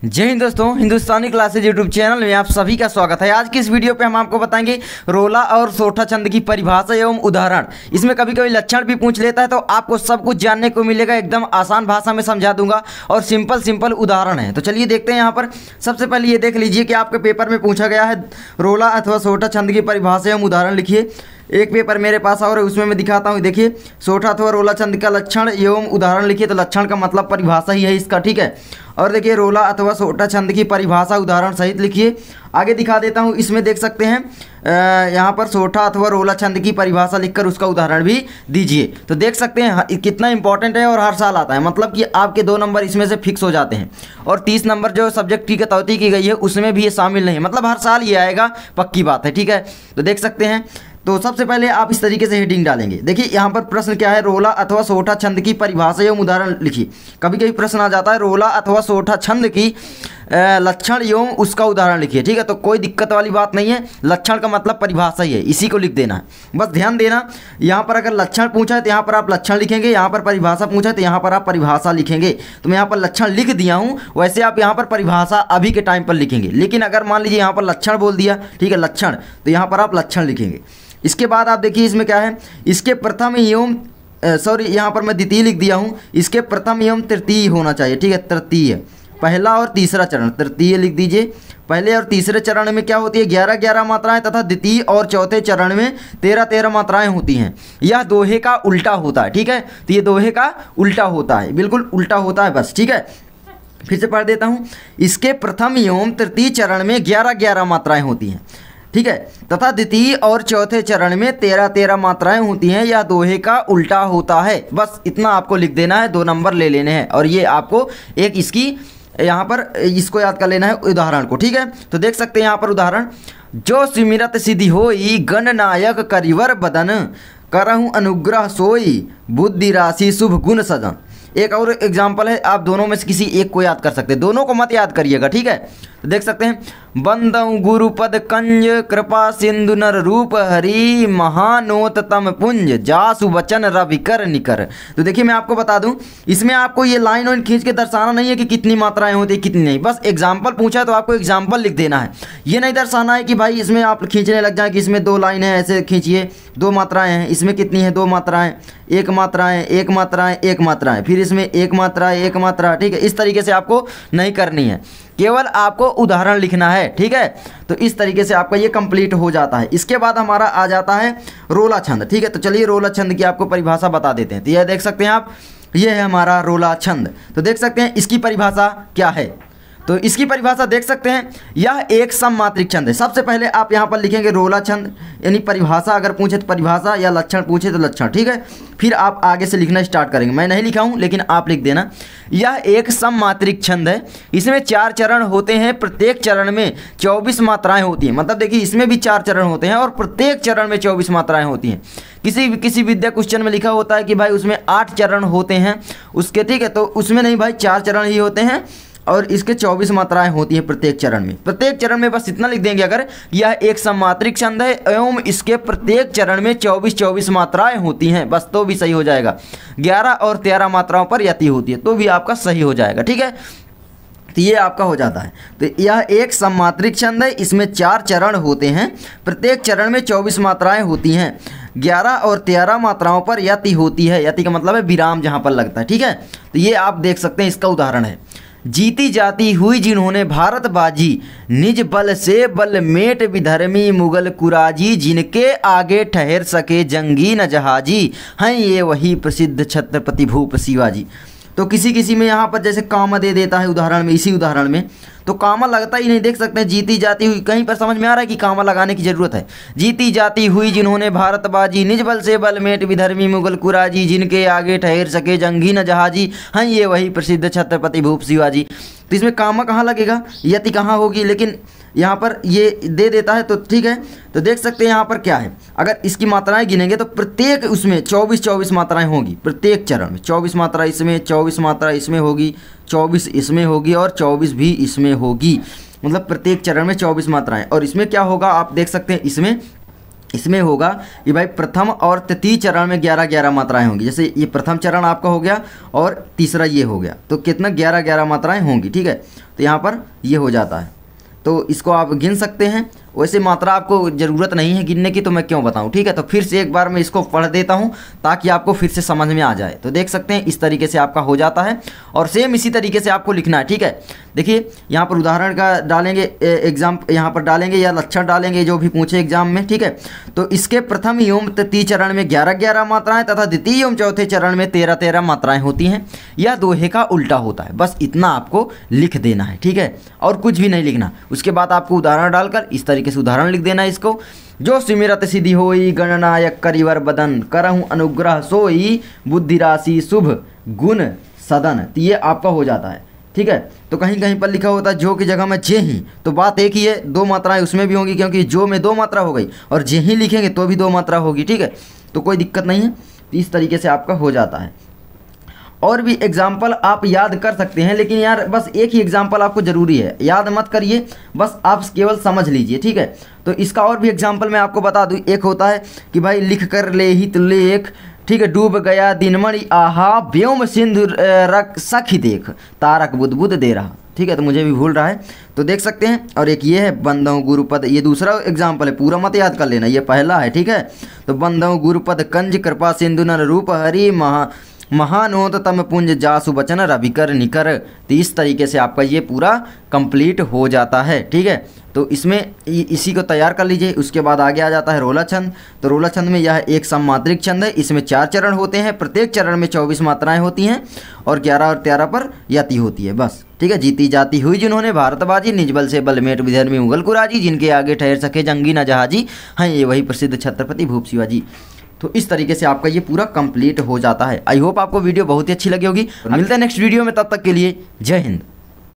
जय हिंद दोस्तों, हिंदुस्तानी classes YouTube channel में आप सभी का स्वागत है। आज की इस वीडियो पे हम आपको बताएंगे रोला और सोठा छंद की परिभाषा एवं उदाहरण। इसमें कभी कभी लक्षण भी पूछ लेता है, तो आपको सब कुछ जानने को मिलेगा। एकदम आसान भाषा में समझा दूंगा और सिंपल उदाहरण है। तो चलिए देखते हैं। यहाँ पर सबसे पहले ये देख लीजिए कि आपके पेपर में पूछा गया है रोला अथवा सोठा छंद की परिभाषा एवं उदाहरण लिखिए। एक पेपर मेरे पास और है, उसमें मैं दिखाता हूँ। देखिए, सोठा अथवा रोला छंद का लक्षण एवं उदाहरण लिखिए। तो लक्षण का मतलब परिभाषा ही है इसका, ठीक है। और देखिए, रोला अथवा सोठा छंद की परिभाषा उदाहरण सहित लिखिए। आगे दिखा देता हूँ। इसमें देख सकते हैं यहाँ पर सोठा अथवा रोला छंद की परिभाषा लिखकर उसका उदाहरण भी दीजिए। तो देख सकते हैं कितना इंपॉर्टेंट है और हर साल आता है। मतलब कि आपके 2 नंबर इसमें से फिक्स हो जाते हैं और 30 नंबर जो सब्जेक्ट की कटौती की गई है उसमें भी ये शामिल नहीं है। मतलब हर साल ये आएगा, पक्की बात है, ठीक है। तो देख सकते हैं। तो सबसे पहले आप इस तरीके से हेडिंग डालेंगे। देखिए यहाँ पर प्रश्न क्या है, रोला अथवा सोठा छंद की परिभाषा एवं उदाहरण लिखिए। कभी कभी प्रश्न आ जाता है रोला अथवा सोठा छंद की लक्षण एवं उसका उदाहरण लिखिए, ठीक है। तो कोई दिक्कत वाली बात नहीं है। लक्षण का मतलब परिभाषा ही है, इसी को लिख देना है। बस ध्यान देना, यहाँ पर अगर लक्षण पूछा है तो यहाँ पर आप लक्षण लिखेंगे, यहाँ पर परिभाषा पूछा है तो यहाँ पर आप परिभाषा लिखेंगे। तो मैं यहाँ पर लक्षण लिख दिया हूँ, वैसे आप यहाँ पर परिभाषा अभी के टाइम पर लिखेंगे। लेकिन अगर मान लीजिए यहाँ पर लक्षण बोल दिया, ठीक है, लक्षण, तो यहाँ पर आप लक्षण लिखेंगे। इसके बाद आप देखिए इसमें क्या है, इसके प्रथम एवं यहाँ पर मैं द्वितीय लिख दिया हूँ। इसके प्रथम एवं तृतीय होना चाहिए, ठीक है। तृतीय, पहला और तीसरा चरण, तृतीय लिख दीजिए। पहले और तीसरे चरण में क्या होती है, 11-11 मात्राएं तथा द्वितीय और चौथे चरण में 13-13 मात्राएं होती हैं। यह दोहे का उल्टा होता है, ठीक है। तो ये दोहे का उल्टा होता है, बिल्कुल उल्टा होता है, बस, ठीक है। फिर से पढ़ देता हूँ। इसके प्रथम एवं तृतीय चरण में 11-11 मात्राएं होती हैं, ठीक है, तथा द्वितीय और चौथे चरण में 13-13 मात्राएं होती हैं। यह दोहे का उल्टा होता है। बस इतना आपको लिख देना है, 2 नंबर ले लेने हैं। और ये आपको एक इसकी यहाँ पर इसको याद कर लेना है, उदाहरण को, ठीक है। तो देख सकते हैं यहाँ पर उदाहरण, जो सिमिरत सिद्धि होई गणनायक करिवर बदन, करहूँ अनुग्रह सोई बुद्धि राशि शुभ गुण सजन। एक और एग्जाम्पल है, आप दोनों में से किसी एक को याद कर सकते हैं, दोनों को मत याद करिएगा, ठीक है। तो देख सकते हैं, बंदऊ गुरुपद कंज कृपा सिंधु नर रूप हरि महानोतम पुंज जासु वचन रवि कर निकर। तो देखिए मैं आपको बता दूं, इसमें आपको ये लाइन वाइन खींच के दर्शाना नहीं है कि कितनी मात्राएं होती है कितनी नहीं। बस एग्जाम्पल पूछा है तो आपको एग्जाम्पल लिख देना है। ये नहीं दर्शाना है कि भाई इसमें आप खींचने लग जाए कि इसमें 2 लाइन है, ऐसे खींचिए, 2 मात्राएं हैं, इसमें कितनी है, 2 मात्राएं, 1 मात्राएं, 1 मात्राएं, 1 मात्राएं, फिर इसमें 1 मात्रा, 1 मात्रा, ठीक है। इस तरीके से आपको नहीं करनी है, केवल आपको उदाहरण लिखना है, ठीक है। तो इस तरीके से आपका ये कंप्लीट हो जाता है। इसके बाद हमारा आ जाता है रोला छंद, ठीक है। तो चलिए रोला छंद की आपको परिभाषा बता देते हैं। तो यह देख सकते हैं आप, ये है हमारा रोला छंद। तो देख सकते हैं इसकी परिभाषा क्या है। तो इसकी परिभाषा देख सकते हैं, यह एक सममात्रिक छंद है। सबसे पहले आप यहाँ पर लिखेंगे रोला छंद, यानी परिभाषा अगर पूछे तो परिभाषा, या लक्षण पूछे तो लक्षण, ठीक है। फिर आप आगे से लिखना स्टार्ट करेंगे। मैं नहीं लिखा हूँ लेकिन आप लिख देना। यह एक सममात्रिक छंद है। इसमें 4 चरण होते हैं, प्रत्येक चरण में 24 मात्राएं होती हैं। मतलब देखिए इसमें भी 4 चरण होते हैं और प्रत्येक चरण में 24 मात्राएं होती हैं। किसी विद्या क्वेश्चन में लिखा होता है कि भाई उसमें 8 चरण होते हैं उसके, ठीक है। तो उसमें नहीं भाई, 4 चरण ही होते हैं और इसके 24 मात्राएं होती हैं प्रत्येक चरण में। प्रत्येक चरण में बस इतना लिख देंगे अगर, यह एक सममात्रिक छंद है एवं इसके प्रत्येक चरण में 24 मात्राएं होती हैं, बस, तो भी सही हो जाएगा। 11 और 13 मात्राओं पर यति होती है तो भी आपका सही हो जाएगा, ठीक है। तो ये आपका हो जाता है। तो यह एक सममात्रिक छंद है। इसमें 4 चरण होते हैं, प्रत्येक चरण में 24 मात्राएं होती हैं। 11 और 13 मात्राओं पर यति होती है। यति का मतलब है विराम जहाँ पर लगता है, ठीक है। तो ये आप देख सकते हैं, इसका उदाहरण है, जीती जाती हुई जिन्होंने भारत बाजी, निज बल से बल मेट विधर्मी मुगल कुराजी, जिनके आगे ठहर सके जंगी न जहाजी, हैं ये वही प्रसिद्ध छत्रपति भूप शिवाजी। तो किसी में यहाँ पर जैसे कामा दे देता है उदाहरण में, इसी उदाहरण में तो कामा लगता ही नहीं। देख सकते हैं जीती जाती हुई, कहीं पर समझ में आ रहा है कि कामा लगाने की जरूरत है। जीती जाती हुई जिन्होंने भारत बाजी, निज बल से बल मेट विधर्मी मुगल कुराजी, जिनके आगे ठहर सके जंगी न जहाजी, हैं ये वही प्रसिद्ध छत्रपति भूप शिवाजी। तो इसमें कामा कहाँ लगेगा, यति कहाँ होगी, लेकिन यहाँ पर ये दे देता है तो ठीक है। तो देख सकते हैं यहाँ पर क्या है, अगर इसकी मात्राएं गिनेंगे तो प्रत्येक उसमें 24 मात्राएं होंगी। प्रत्येक चरण में 24 मात्रा इसमें, 24 मात्रा इसमें होगी, 24 इसमें होगी और 24 भी इसमें होगी। मतलब प्रत्येक चरण में 24 मात्राएं। और इसमें क्या होगा आप देख सकते हैं, इसमें इसमें होगा कि भाई प्रथम और तृतीय चरण में 11-11 मात्राएं होंगी। जैसे ये प्रथम चरण आपका हो गया और तीसरा ये हो गया, तो कितना 11-11 मात्राएं होंगी। ठीक है, तो यहाँ पर ये हो जाता है, तो इसको आप गिन सकते हैं। वैसे मात्रा आपको ज़रूरत नहीं है गिनने की, तो मैं क्यों बताऊं। ठीक है, तो फिर से एक बार मैं इसको पढ़ देता हूं ताकि आपको फिर से समझ में आ जाए। तो देख सकते हैं इस तरीके से आपका हो जाता है और सेम इसी तरीके से आपको लिखना है। ठीक है, देखिए यहाँ पर उदाहरण का डालेंगे, एग्जाम यहाँ पर डालेंगे या लक्षण डालेंगे जो भी पूछे एग्जाम में। ठीक है, तो इसके प्रथम एवं तृतीय चरण में 11-11 मात्राएं तथा द्वितीय एवं चौथे चरण में 13-13 मात्राएं होती हैं। यह दोहे का उल्टा होता है, बस इतना आपको लिख देना है। ठीक है, और कुछ भी नहीं लिखना। उसके बाद आपको उदाहरण डालकर इस तरीके से उदाहरण लिख देना है इसको। जो सिमिरत सिद्धि होई गणनायक करिवर बदन, करहूँ अनुग्रह सोई बुद्धि राशि शुभ गुण सदन। तो ये आपका हो जाता है। ठीक है, तो कहीं कहीं पर लिखा होता है जो की जगह में जे ही, तो बात एक ही है, 2 मात्राएं उसमें भी होंगी, क्योंकि जो में 2 मात्रा हो गई और जे ही लिखेंगे तो भी 2 मात्रा होगी। ठीक है, तो कोई दिक्कत नहीं है। तो इस तरीके से आपका हो जाता है। और भी एग्जाम्पल आप याद कर सकते हैं, लेकिन यार बस एक ही एग्जाम्पल आपको ज़रूरी है, याद मत करिए, बस आप केवल समझ लीजिए। ठीक है, तो इसका और भी एग्जाम्पल मैं आपको बता दूं। एक होता है कि भाई लिख कर ले हित लेख, ठीक है, डूब गया दिनमणि आहा व्योम सिंधु रख सखी देख, तारक बुध बुध दे रहा। ठीक है, तो मुझे भी भूल रहा है, तो देख सकते हैं। और एक ये है बंधव गुरुपद, ये दूसरा एग्जाम्पल है, पूरा मत याद कर लेना, ये पहला है। ठीक है, तो बंधव गुरुपद कंज कृपा सिंधु नर रूप हरि महानोत तम पुंज जासु बचन रविकर निकर। तो इस तरीके से आपका ये पूरा कंप्लीट हो जाता है। ठीक है, तो इसमें इसी को तैयार कर लीजिए। उसके बाद आगे आ जाता है रोला छंद। तो रोला छंद में यह एक सममात्रिक छंद है, इसमें 4 चरण होते हैं, प्रत्येक चरण में 24 मात्राएं होती हैं और 11 और 13 पर यति होती है बस। ठीक है, जीती जाती हुई जिन्होंने भारतबाजी, निज बल से बलमेट विधर्मी मुगल कुराजी, जिनके आगे ठहर सके जंगी न जहाजी, हैं ये वही प्रसिद्ध छत्रपति भूप शिवाजी। तो इस तरीके से आपका ये पूरा कंप्लीट हो जाता है। आई होप आपको वीडियो बहुत ही अच्छी लगी होगी। मिलते हैं नेक्स्ट वीडियो में, तब तक के लिए जय हिंद।